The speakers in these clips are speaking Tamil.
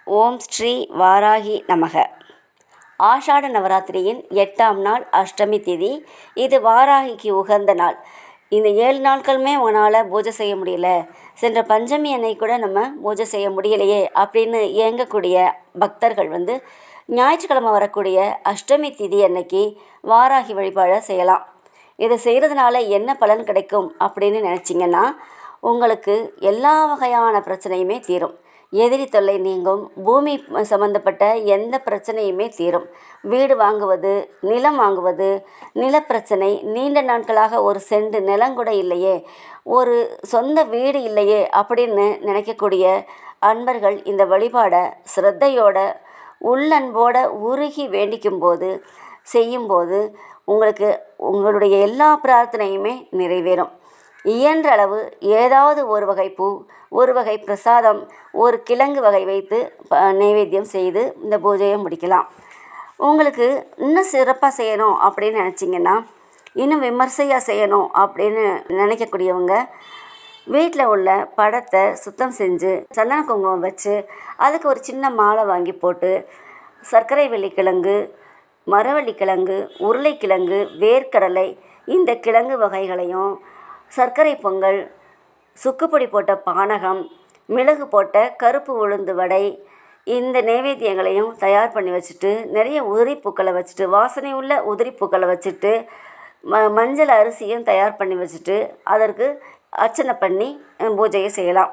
ஓம் ஸ்ரீ வாராகி நமக. ஆஷாட நவராத்திரியின் 8ஆம் நாள் அஷ்டமி திதி. இது வாராகிக்கு உகந்த நாள். இந்த 7 நாட்களுமே உங்களால் பூஜை செய்ய முடியல, சென்ற பஞ்சமி அன்னைக்கு கூட நம்ம பூஜை செய்ய முடியலையே அப்படின்னு இயங்கக்கூடிய பக்தர்கள் ஞாயிற்றுக்கிழமை வரக்கூடிய அஷ்டமி திதி அன்னைக்கு வாராகி வழிபாடை செய்யலாம். இதை செய்கிறதுனால என்ன பலன் கிடைக்கும் அப்படின்னு நினச்சிங்கன்னா, உங்களுக்கு எல்லா வகையான பிரச்சனையுமே தீரும். எதிரி தொல்லை நீங்கும். பூமி சம்மந்தப்பட்ட எந்த பிரச்சனையுமே தீரும். வீடு வாங்குவது, நிலம் வாங்குவது, நிலப்பிரச்சனை, நீண்ட நாட்களாக ஒரு சென்ட் நிலங்கூட இல்லையே, ஒரு சொந்த வீடு இல்லையே அப்படின்னு நினைக்கக்கூடிய அன்பர்கள் இந்த வழிபாடை சிரத்தையோட உள்ளன்போட உருகி வேண்டிக்கும்போது செய்யும்போது உங்களுக்கு உங்களுடைய எல்லா பிரார்த்தனையுமே நிறைவேறும். இயன்ற அளவு ஏதாவது ஒரு வகை பூ, ஒரு வகை பிரசாதம், ஒரு கிழங்கு வகை வைத்து நைவேத்தியம் செய்து இந்த பூஜையை முடிக்கலாம். உங்களுக்கு இன்னும் சிறப்பாக செய்யணும் அப்படின்னு நினச்சிங்கன்னா, இன்னும் விமர்சையாக செய்யணும் அப்படின்னு நினைக்கக்கூடியவங்க வீட்டில் உள்ள படத்தை சுத்தம் செஞ்சு சந்தன குங்குமம் வச்சு அதுக்கு ஒரு சின்ன மாலை வாங்கி போட்டு சர்க்கரை வெள்ளிக்கிழங்கு, மரவள்ளிக்கிழங்கு, உருளைக்கிழங்கு, வேர்க்கடலை இந்த கிழங்கு வகைகளையும், சர்க்கரை பொங்கல், சுக்குப்பொடி போட்ட பானகம், மிளகு போட்ட கருப்பு உளுந்து வடை இந்த நைவேத்தியங்களையும் தயார் பண்ணி வச்சுட்டு, நிறைய உதிரிப்பூக்களை வச்சுட்டு, வாசனை உள்ள உதிரிப்பூக்களை வச்சுட்டு, மஞ்சள் அரிசியும் தயார் பண்ணி வச்சுட்டு அதற்கு அர்ச்சனை பண்ணி பூஜையை செய்யலாம்.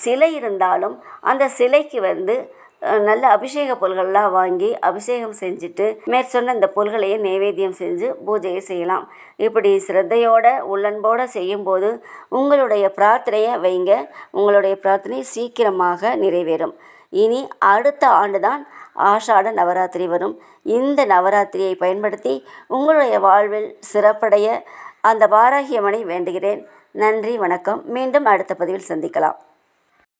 சிலை இருந்தாலும் அந்த சிலைக்கு நல்ல அபிஷேக பொருள்கள்லாம் வாங்கி அபிஷேகம் செஞ்சுட்டு மேற்சொன்ன இந்த பொருள்களையே நைவேத்தியம் செஞ்சு பூஜையை செய்யலாம். இப்படி சிரத்தையோட உள்ளன்போடு செய்யும்போது உங்களுடைய பிரார்த்தனையை வைங்க. உங்களுடைய பிரார்த்தனை சீக்கிரமாக நிறைவேறும். இனி அடுத்த ஆண்டு தான் ஆஷாட நவராத்திரி வரும். இந்த நவராத்திரியை பயன்படுத்தி உங்களுடைய வாழ்வில் சிறப்படைய அந்த வாராகி அம்மனை வேண்டுகிறேன். நன்றி, வணக்கம். மீண்டும் அடுத்த பதிவில் சந்திக்கலாம்.